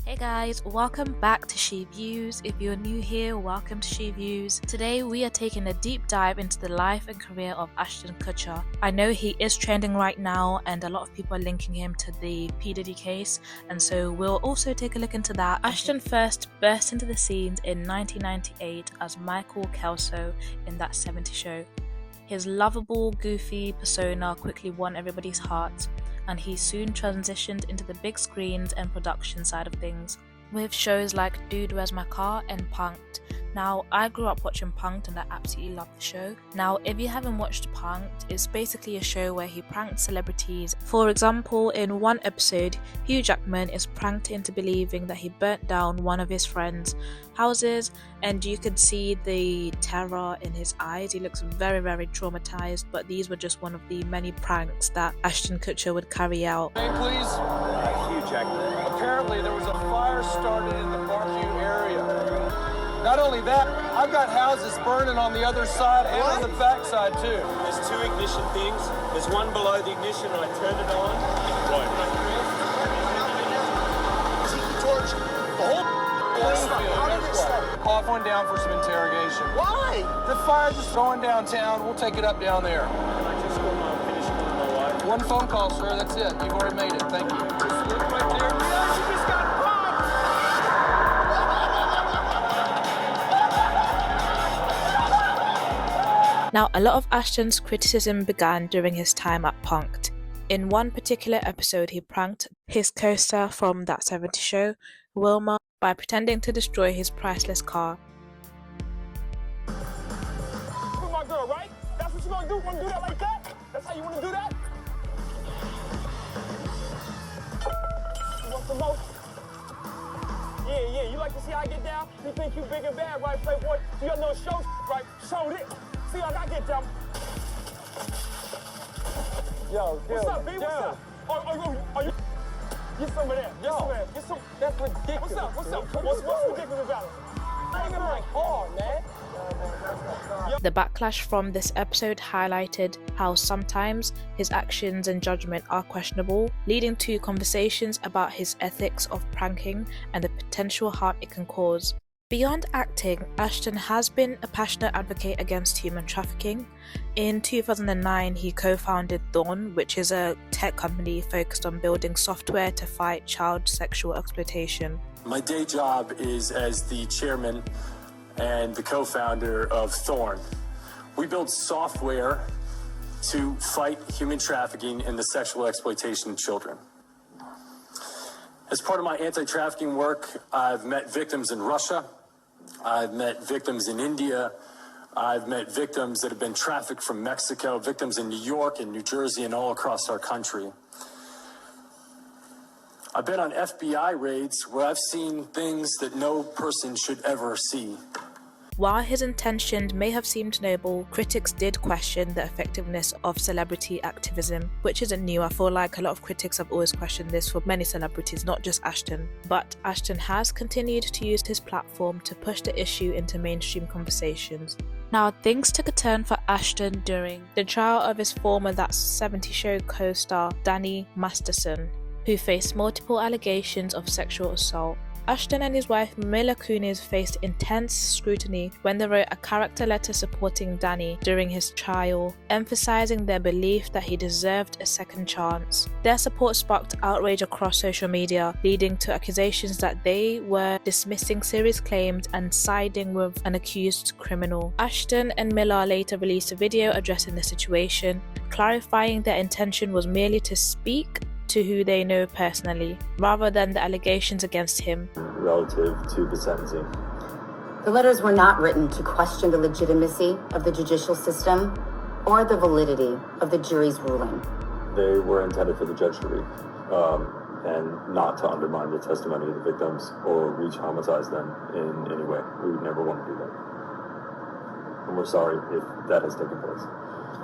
Hey guys, welcome back to She Views. If you're new here, welcome to She Views. Today we are taking a deep dive into the life and career of Ashton Kutcher. I know he is trending right now and a lot of people are linking him to the P. Diddy case, and so we'll also take a look into that. Ashton first burst into the scenes in 1998 as Michael Kelso in That 70s Show. His lovable, goofy persona quickly won everybody's hearts, and he soon transitioned into the big screens and production side of things, with shows like Dude, Where's My Car and Punk'd. Now, I grew up watching Punk'd and I absolutely loved the show. Now, if you haven't watched Punk'd, it's basically a show where he pranked celebrities. For example, in one episode, Hugh Jackman is pranked into believing that he burnt down one of his friends' houses, and you could see the terror in his eyes. He looks very, very traumatized, but these were just one of the many pranks that Ashton Kutcher would carry out. Name, please? Hugh Jackman. Apparently, there was a fire started in the Parkview area. Not only that, I've got houses burning on the other side and on the back side too. There's two ignition things. There's one below the ignition. I turned it on. Right. See the torch? The whole Call one down for some interrogation. Why? The fire just going downtown. We'll take it up down there. Can I just go finish it with my wife? One phone call, sir. That's it. You've already made it. Thank you. Just look right there. She just got pumped. Now, a lot of Ashton's criticism began during his time at Punk'd. In one particular episode, he pranked his co-star from That 70s Show, Wilma, by pretending to destroy his priceless car. You're my girl, right? That's what you gonna do? Wanna do that like that? That's how you wanna do that? You want the most? Yeah. You like to see how I get down? You think you big and bad, right, Playboy? You got no show, right? Show it. See how I get down. Yo, what's up, B? What's up? Are you? Get some of that. Get some. That's ridiculous. What's up? What's ridiculous about it? Bring it like hard, man. The backlash from this episode highlighted how sometimes his actions and judgment are questionable, leading to conversations about his ethics of pranking and the potential harm it can cause. Beyond acting, Ashton has been a passionate advocate against human trafficking. In 2009, he co-founded Thorn, which is a tech company focused on building software to fight child sexual exploitation. My day job is as the chairman and the co-founder of Thorn. We build software to fight human trafficking and the sexual exploitation of children. As part of my anti-trafficking work, I've met victims in Russia. I've met victims in India. I've met victims that have been trafficked from Mexico, victims in New York and New Jersey and all across our country. I've been on FBI raids where I've seen things that no person should ever see. While his intentions may have seemed noble, critics did question the effectiveness of celebrity activism, which isn't new. I feel like a lot of critics have always questioned this for many celebrities, not just Ashton. But Ashton has continued to use his platform to push the issue into mainstream conversations. Now, things took a turn for Ashton during the trial of his former That 70s Show co-star Danny Masterson, who faced multiple allegations of sexual assault. Ashton and his wife Mila Kunis faced intense scrutiny when they wrote a character letter supporting Danny during his trial, emphasizing their belief that he deserved a second chance. Their support sparked outrage across social media, leading to accusations that they were dismissing serious claims and siding with an accused criminal. Ashton and Mila later released a video addressing the situation, clarifying their intention was merely to speak to who they know personally, rather than the allegations against him. Relative to the sentencing. The letters were not written to question the legitimacy of the judicial system or the validity of the jury's ruling. They were intended for the judge to read, and not to undermine the testimony of the victims or re-traumatize them in any way. We would never want to do that. And we're sorry if that has taken place.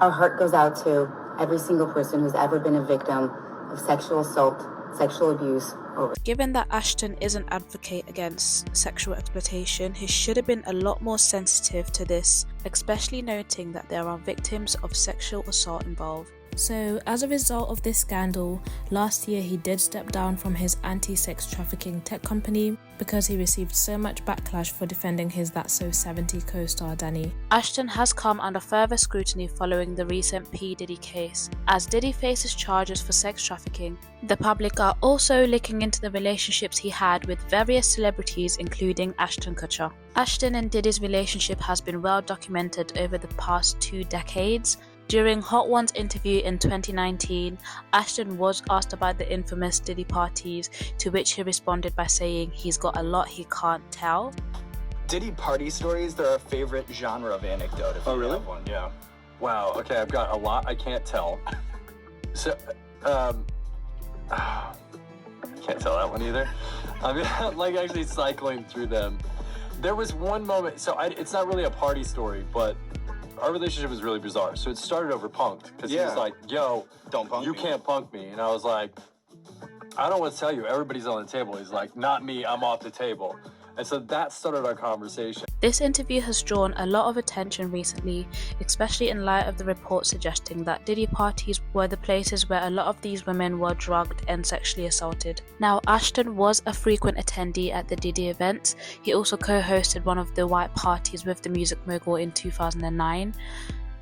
Our heart goes out to every single person who's ever been a victim of sexual assault, sexual abuse, or... Given that Ashton is an advocate against sexual exploitation, he should have been a lot more sensitive to this, especially noting that there are victims of sexual assault involved. So, as a result of this scandal, last year he did step down from his anti-sex trafficking tech company because he received so much backlash for defending his That's So 70 co-star Danny. Ashton has come under further scrutiny following the recent P. Diddy case. As Diddy faces charges for sex trafficking, the public are also looking into the relationships he had with various celebrities, including Ashton Kutcher. Ashton and Diddy's relationship has been well documented over the past 2 decades. During Hot One's interview in 2019, Ashton was asked about the infamous Diddy parties, to which he responded by saying he's got a lot he can't tell. Diddy party stories, they're our favorite genre of anecdote. Oh, really? One, yeah. Wow, okay, I've got a lot I can't tell. So, I can't tell that one either. I'm like actually cycling through them. There was one moment, so it's not really a party story, but our relationship was really bizarre. So it started over punked, because he was like, yo, don't punk you me. can't punk me. And I was like, I don't want to tell you, everybody's on the table. He's like, not me, I'm off the table. And so that started our conversation. This interview has drawn a lot of attention recently, especially in light of the reports suggesting that Diddy parties were the places where a lot of these women were drugged and sexually assaulted. Now, Ashton was a frequent attendee at the Diddy events. He also co-hosted one of the white parties with the music mogul in 2009.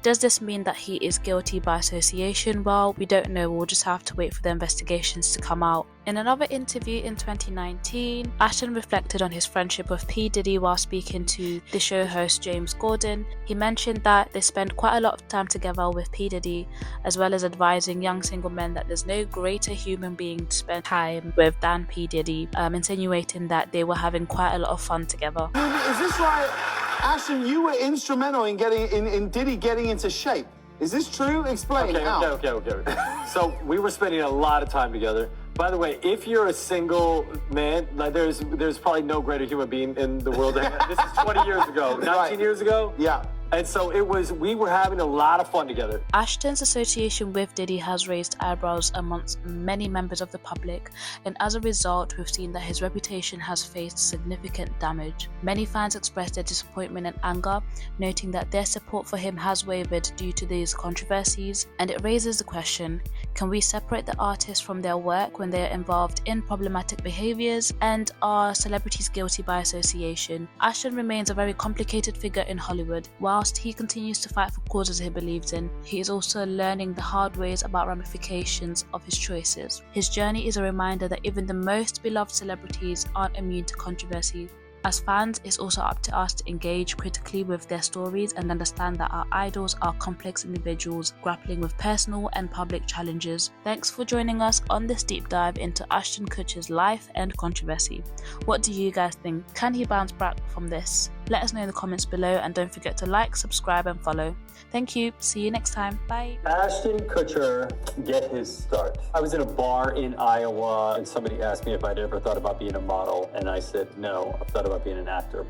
Does this mean that he is guilty by association? Well, we don't know, we'll just have to wait for the investigations to come out. In another interview in 2019, Ashton reflected on his friendship with P. Diddy while speaking to the show host James Gordon. He mentioned that they spend quite a lot of time together with P. Diddy, as well as advising young single men that there's no greater human being to spend time with than P. Diddy, insinuating that they were having quite a lot of fun together. Is this right? Ashton, you were instrumental in in Diddy getting into shape. Is this true? Explain. Okay. So we were spending a lot of time together. By the way, if you're a single man, like there's probably no greater human being in the world. This is 20 years ago, 19 years ago. Yeah. And so we were having a lot of fun together. Ashton's association with Diddy has raised eyebrows amongst many members of the public, and as a result, we've seen that his reputation has faced significant damage. Many fans expressed their disappointment and anger, noting that their support for him has wavered due to these controversies, and it raises the question, can we separate the artists from their work when they are involved in problematic behaviours, and are celebrities guilty by association? Ashton remains a very complicated figure in Hollywood. Whilst he continues to fight for causes he believes in, he is also learning the hard ways about ramifications of his choices. His journey is a reminder that even the most beloved celebrities aren't immune to controversy. As fans, it's also up to us to engage critically with their stories and understand that our idols are complex individuals grappling with personal and public challenges. Thanks for joining us on this deep dive into Ashton Kutcher's life and controversy. What do you guys think? Can he bounce back from this? Let us know in the comments below, and don't forget to like, subscribe and follow. Thank you. See you next time. Bye. Ashton Kutcher get his start. I was in a bar in Iowa and somebody asked me if I'd ever thought about being a model, and I said no, I've thought about being an actor.